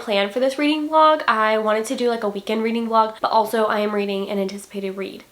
plan for this reading vlog. I wanted to do like a weekend reading vlog, but also I am reading an anticipated read.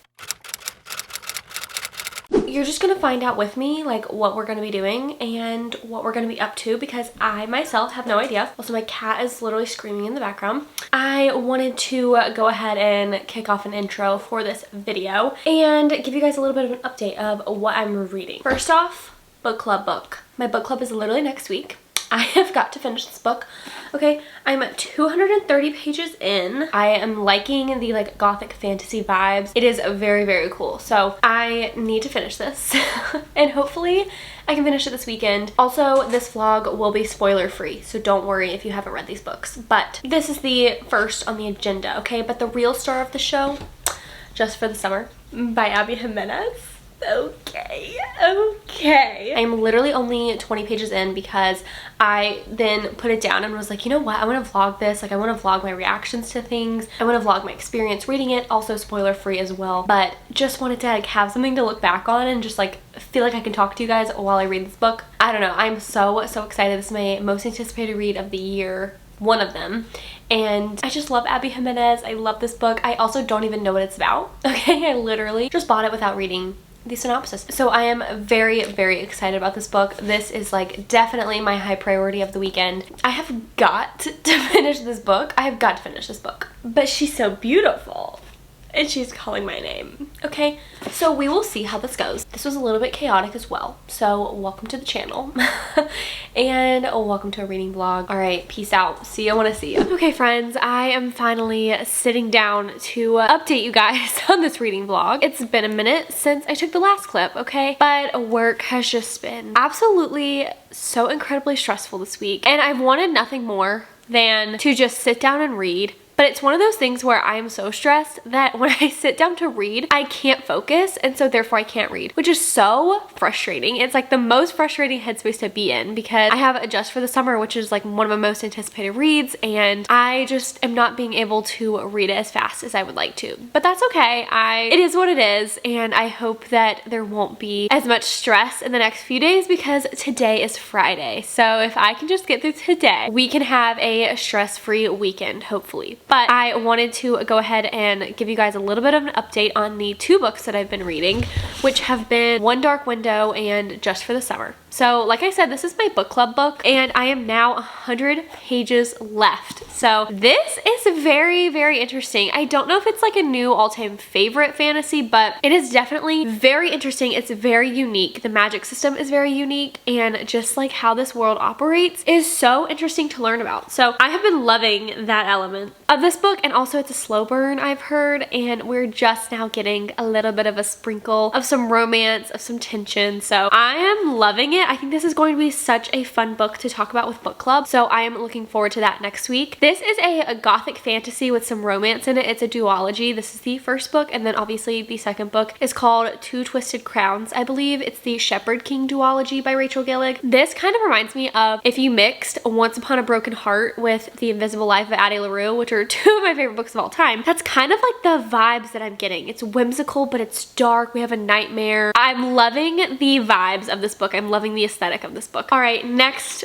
You're just gonna find out with me like what we're gonna be doing and what we're gonna be up to, because I myself have no idea. Also, my cat is literally screaming in the background. I wanted to go ahead and kick off an intro for this video and give you guys a little bit of an update of what I'm reading. First off, book club book. My book club is literally next week. I have got to finish this book. Okay, I'm 230 pages in. I am liking the like gothic fantasy vibes. It is very, very cool. So I need to finish this and hopefully I can finish it this weekend. Also, this vlog will be spoiler free, so don't worry if you haven't read these books. But this is the first on the agenda, okay? But the real star of the show, Just for the Summer by Abby Jimenez. Okay. I'm literally only 20 pages in because I then put it down and was like, you know what, I want to vlog this. Like, I want to vlog my reactions to things. I want to vlog my experience reading it, also spoiler free as well. But just wanted to like have something to look back on and just like feel like I can talk to you guys while I read this book. I don't know, I'm so excited. This is my most anticipated read of the year. One of them, and I just love Abby Jimenez. I love this book. I also don't even know what it's about. Okay, I literally just bought it without reading the synopsis. So I am very, very excited about this book. This is like definitely my high priority of the weekend. I have got to finish this book. I have got to finish this book. But she's so beautiful. And she's calling my name. Okay, so we will see how this goes. This was a little bit chaotic as well, so welcome to the channel. And welcome to a reading vlog. All right, peace out. See you when I see you. Okay, friends, I am finally sitting down to update you guys on this reading vlog. It's been a minute since I took the last clip, okay? But work has just been absolutely so incredibly stressful this week, and I've wanted nothing more than to just sit down and read. But it's one of those things where I am so stressed that when I sit down to read, I can't focus, and so therefore I can't read, which is so frustrating. It's like the most frustrating headspace to be in because I have Just for the Summer, which is like one of my most anticipated reads, and I just am not being able to read it as fast as I would like to. But that's okay. It is what it is, and I hope that there won't be as much stress in the next few days because today is Friday. So if I can just get through today, we can have a stress-free weekend, hopefully. But I wanted to go ahead and give you guys a little bit of an update on the two books that I've been reading, which have been One Dark Window and Just for the Summer. So like I said, this is my book club book, and I am now 100 pages left. So this is very, very interesting. I don't know if it's like a new all-time favorite fantasy, but it is definitely very interesting. It's very unique. The magic system is very unique, and just like how this world operates is so interesting to learn about. So I have been loving that element of this book, and also it's a slow burn, I've heard, and we're just now getting a little bit of a sprinkle of some romance, of some tension. So I am loving it. I think this is going to be such a fun book to talk about with book club, so I am looking forward to that next week. This is a gothic fantasy with some romance in it. It's a duology. This is the first book, and then obviously the second book is called Two Twisted Crowns, I believe. It's the Shepherd King duology by Rachel Gillig. This kind of reminds me of if you mixed Once Upon a Broken Heart with The Invisible Life of Addie LaRue, which are two of my favorite books of all time. That's kind of like the vibes that I'm getting. It's whimsical, but it's dark. We have a nightmare. I'm loving the vibes of this book. I'm loving the aesthetic of this book. All right, next,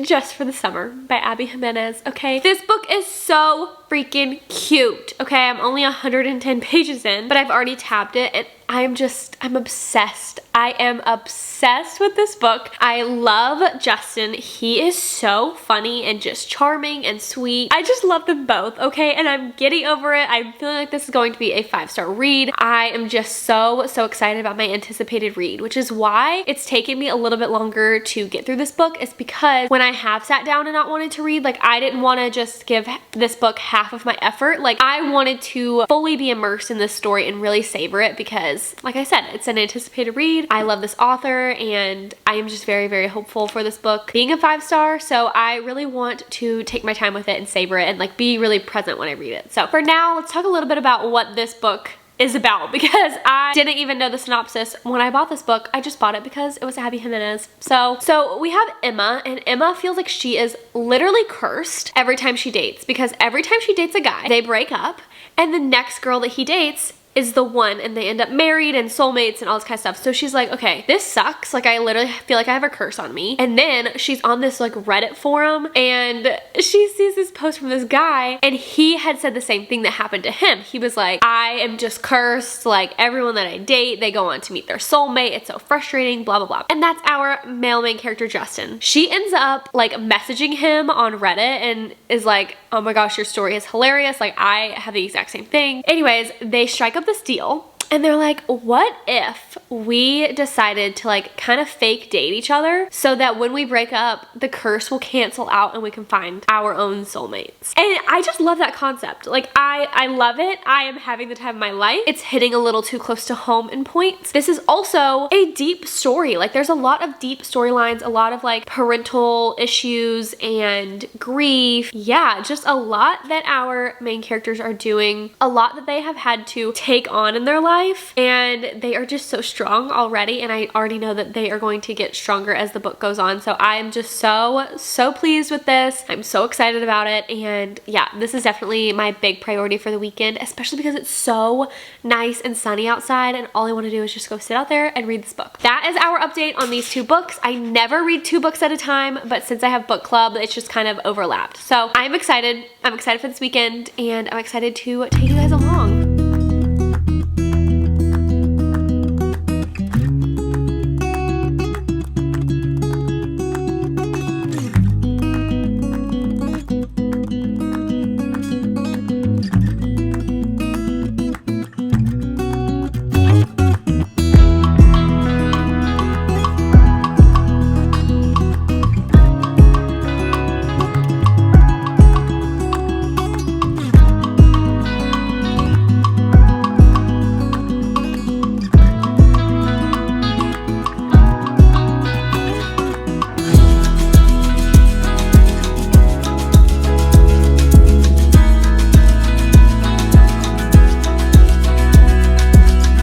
Just for the Summer by Abby Jimenez. Okay, this book is so freaking cute. Okay, I'm only 110 pages in, but I've already tabbed it, and I'm obsessed. I am obsessed with this book. I love Justin. He is so funny and just charming and sweet. I just love them both, okay? And I'm getting over it. I'm feeling like this is going to be a 5-star read. I am just so excited about my anticipated read, which is why it's taken me a little bit longer to get through this book, is because when I have sat down and not wanted to read, like I didn't want to just give this book half of my effort. Like I wanted to fully be immersed in this story and really savor it because, like I said, it's an anticipated read. I love this author, and I am just very hopeful for this book being a 5-star. So I really want to take my time with it and savor it and like be really present when I read it. So for now, let's talk a little bit about what this book is about, because I didn't even know the synopsis when I bought this book. I just bought it because it was Abby Jimenez. So we have Emma, and Emma feels like she is literally cursed every time she dates, because every time she dates a guy, they break up, and the next girl that he dates is the one, and they end up married and soulmates and all this kind of stuff. So she's like, okay, this sucks. Like, I literally feel like I have a curse on me. And then she's on this like Reddit forum, and she sees this post from this guy, and he had said the same thing that happened to him. He was like, I am just cursed. Like, everyone that I date, they go on to meet their soulmate. It's so frustrating, blah, blah, blah. And that's our male main character, Justin. She ends up like messaging him on Reddit and is like, oh my gosh, your story is hilarious. Like, I have the exact same thing. Anyways, they strike up this deal. And they're like, what if we decided to like kind of fake date each other so that when we break up, the curse will cancel out and we can find our own soulmates. And I just love that concept. Like, I love it. I am having the time of my life. It's hitting a little too close to home in points. This is also a deep story. Like, there's a lot of deep storylines, a lot of like parental issues and grief. Yeah, just a lot that our main characters are doing, a lot that they have had to take on in their life. And they are just so strong already, and I already know that they are going to get stronger as the book goes on. So I'm just so pleased with this. I'm so excited about it, and yeah, this is definitely my big priority for the weekend, especially because it's so nice and sunny outside, and all I want to do is just go sit out there and read this book. That is our update on these two books. I never read 2 books at a time, but since I have book club, it's just kind of overlapped. So I'm excited. I'm excited for this weekend, and I'm excited to take you guys along.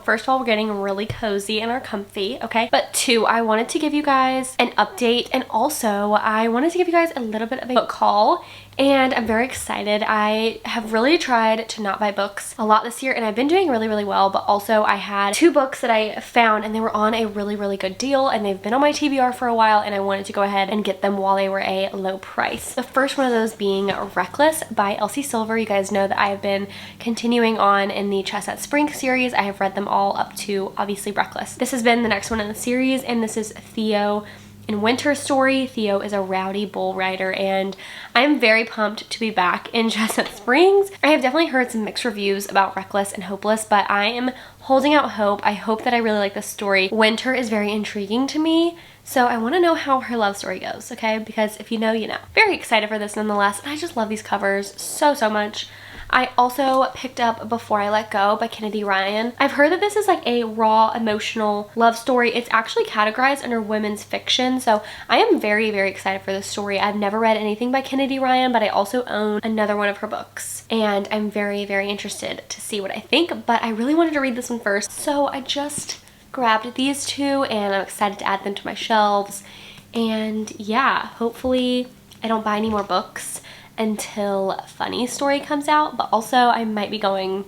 First of all, we're getting really cozy and are comfy, okay? But 2, I wanted to give you guys an update, and also I wanted to give you guys a little bit of a book haul, and I'm very excited. I have really tried to not buy books a lot this year, and I've been doing really well, but also I had 2 books that I found, and they were on a really good deal, and they've been on my TBR for a while, and I wanted to go ahead and get them while they were a low price. The first one of those being Reckless by Elsie Silver. You guys know that I have been continuing on in the Chestnut Springs series. I have read them all up to, obviously, Reckless. This has been the next one in the series, and this is Theo in Winter's story. Theo is a rowdy bull rider, and I'm very pumped to be back in Chestnut Springs. I have definitely heard some mixed reviews about Reckless and Hopeless, but I am holding out hope. I hope that I really like this story. Winter is very intriguing to me, so I want to know how her love story goes, okay? Because if you know, you know. Very excited for this nonetheless, and I just love these covers so much. I also picked up Before I Let Go by Kennedy Ryan. I've heard that this is like a raw, emotional love story. It's actually categorized under women's fiction, so I am very excited for this story. I've never read anything by Kennedy Ryan, but I also own another one of her books, and I'm very interested to see what I think, but I really wanted to read this one first, so I just grabbed these 2, and I'm excited to add them to my shelves. And yeah, hopefully I don't buy any more books until Funny Story comes out, but also I might be going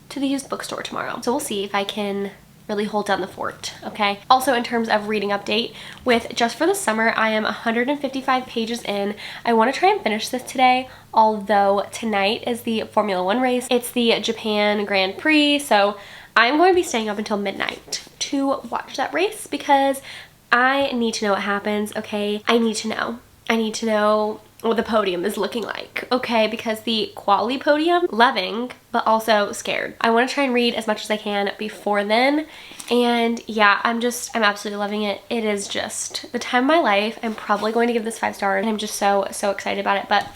to the used bookstore tomorrow, so we'll see if I can really hold down the fort, okay? Also, in terms of reading update, with Just for the Summer, I am 155 pages in. I want to try and finish this today, although tonight is the Formula 1 race. It's the Japan Grand Prix, so I'm going to be staying up until midnight to watch that race because I need to know what happens, okay? I need to know. I need to know what the podium is looking like, okay? Because the quality podium, loving, but also scared. I want to try and read as much as I can before then, and yeah, I'm absolutely loving it. It is just the time of my life. I'm probably going to give this 5 stars, and I'm just so excited about it. But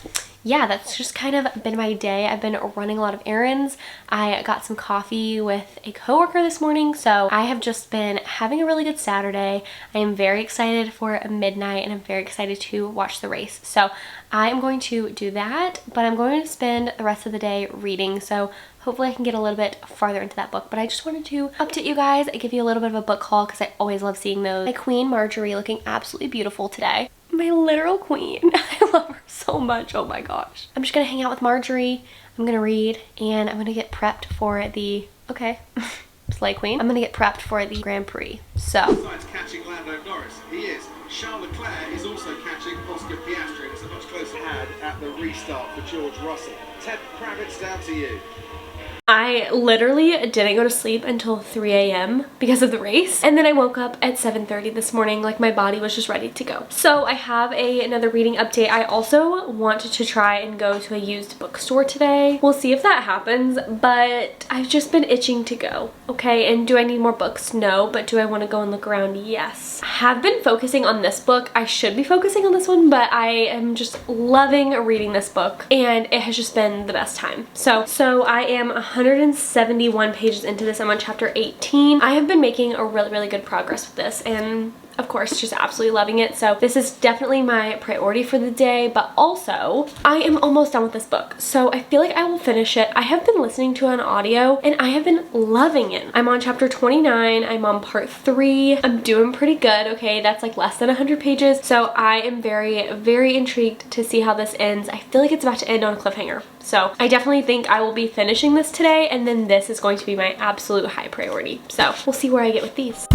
yeah, that's just kind of been my day. I've been running a lot of errands. I got some coffee with a coworker this morning, so I have just been having a really good Saturday. I am very excited for midnight, and I'm very excited to watch the race. So I am going to do that, but I'm going to spend the rest of the day reading, so hopefully I can get a little bit farther into that book. But I just wanted to update you guys, give you a little bit of a book haul because I always love seeing those. My Queen Marjorie looking absolutely beautiful today. My literal queen. I love her so much. Oh my gosh. I'm just gonna hang out with Marjorie. I'm gonna read, and I'm gonna get prepped for the Okay. Slay Queen. I'm gonna get prepped for the Grand Prix. So. Besides catching Lando Norris, he is. Charles Leclerc is also catching Oscar Piastri, and it's a much closer had at the restart for George Russell. Ted Kravitz, down to you. I literally didn't go to sleep until 3 a.m. because of the race, and then I woke up at 7:30 this morning, like my body was just ready to go. So I have another reading update. I also wanted to try and go to a used bookstore today. We'll see if that happens, but I've just been itching to go, okay? And do I need more books? No, but do I want to go and look around? Yes. I have been focusing on this book. I should be focusing on this one, but I am just loving reading this book, and it has just been the best time. So I am 171 pages into this. I'm on chapter 18. I have been making a really good progress with this, and of course just absolutely loving it. So this is definitely my priority for the day, but also I am almost done with this book, so I feel like I will finish it. I have been listening to an audio and I have been loving it. I'm on chapter 29. I'm on part 3. I'm doing pretty good, okay? That's like less than 100 pages, so I am very intrigued to see how this ends. I feel like it's about to end on a cliffhanger, so I definitely think I will be finishing this today, and then this is going to be my absolute high priority. So we'll see where I get with these.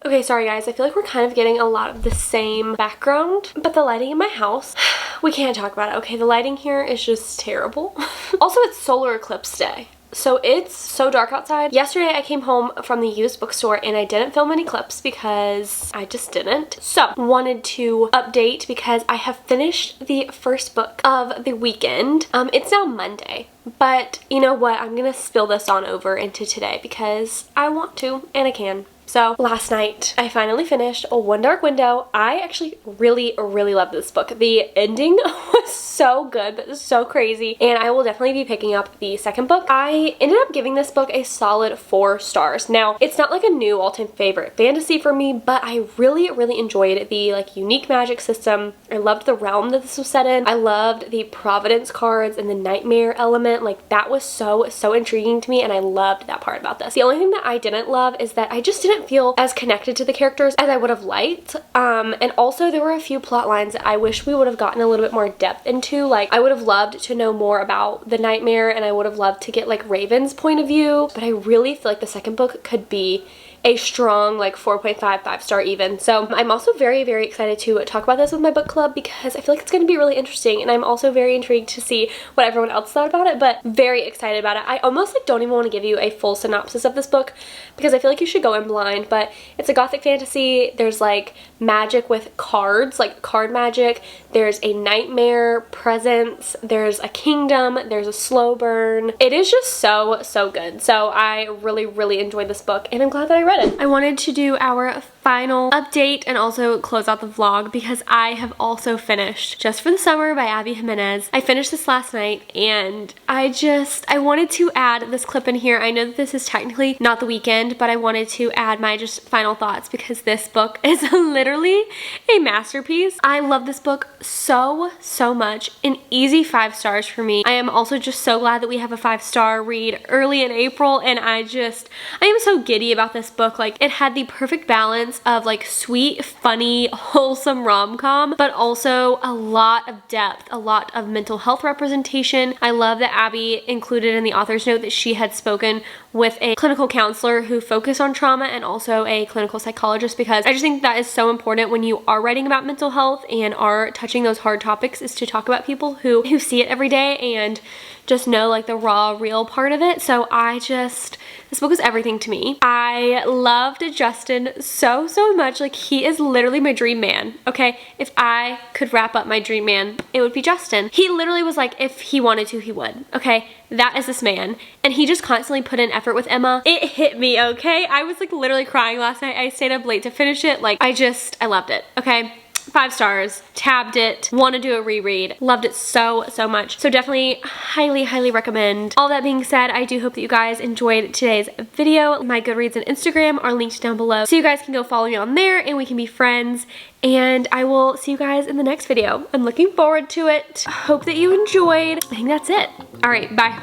Okay, sorry guys, I feel like we're kind of getting a lot of the same background, but the lighting in my house, we can't talk about it, okay? The lighting here is just terrible. Also, it's solar eclipse day, so it's so dark outside. Yesterday I came home from the used bookstore and I didn't film any clips because I just didn't. So wanted to update because I have finished the first book of the weekend. It's now Monday. But you know what? I'm gonna spill this on over into today because I want to and I can. So last night I finally finished One Dark Window. I actually really love this book. The ending was so good, but so crazy, and I will definitely be picking up the second book. I ended up giving this book a solid 4 stars. Now, it's not like a new all-time favorite fantasy for me, but I really enjoyed the like unique magic system. I loved the realm that this was set in. I loved the Providence cards and the nightmare element. Like, that was so intriguing to me, and I loved that part about this. The only thing that I didn't love is that I just didn't feel as connected to the characters as I would have liked. And also there were a few plot lines that I wish we would have gotten a little bit more depth into. Like, I would have loved to know more about the nightmare, and I would have loved to get like Raven's point of view, but I really feel like the second book could be a strong like 4.5, 5-star even. So I'm also very excited to talk about this with my book club because I feel like it's going to be really interesting, and I'm also very intrigued to see what everyone else thought about it, but very excited about it. I almost like don't even want to give you a full synopsis of this book because I feel like you should go in blind, but it's a gothic fantasy. There's like magic with cards, like card magic. There's a nightmare presence. There's a kingdom. There's a slow burn. It is just so good. So I really enjoyed this book, and I'm glad that I read it. I wanted to do our final update and also close out the vlog because I have also finished Just for the Summer by Abby Jimenez. I finished this last night, and I wanted to add this clip in here. I know that this is technically not the weekend, but I wanted to add my just final thoughts because this book is literally a masterpiece. I love this book so much. An easy 5 stars for me. I am also just so glad that we have a 5-star read early in April, and I am so giddy about this book. Like, it had the perfect balance of like sweet, funny, wholesome rom-com, but also a lot of depth, a lot of mental health representation. I love that Abby included in the author's note that she had spoken with a clinical counselor who focused on trauma and also a clinical psychologist, because I just think that is so important when you are writing about mental health and are touching those hard topics, is to talk about people who see it every day and just know like the raw, real part of it. So this book is everything to me. I loved Justin so much. Like, he is literally my dream man, okay? If I could wrap up my dream man, it would be Justin. He literally was like, if he wanted to, he would, okay? That is this man. And he just constantly put in effort with Emma. It hit me, okay? I was like literally crying last night. I stayed up late to finish it. Like, I loved it, okay? 5 stars, tabbed it, want to do a reread, loved it so much. So definitely highly recommend. All that being said, I do hope that you guys enjoyed today's video. My Goodreads and Instagram are linked down below, so you guys can go follow me on there and we can be friends. And I will see you guys in the next video. I'm looking forward to it. Hope that you enjoyed. I think that's it. All right, bye.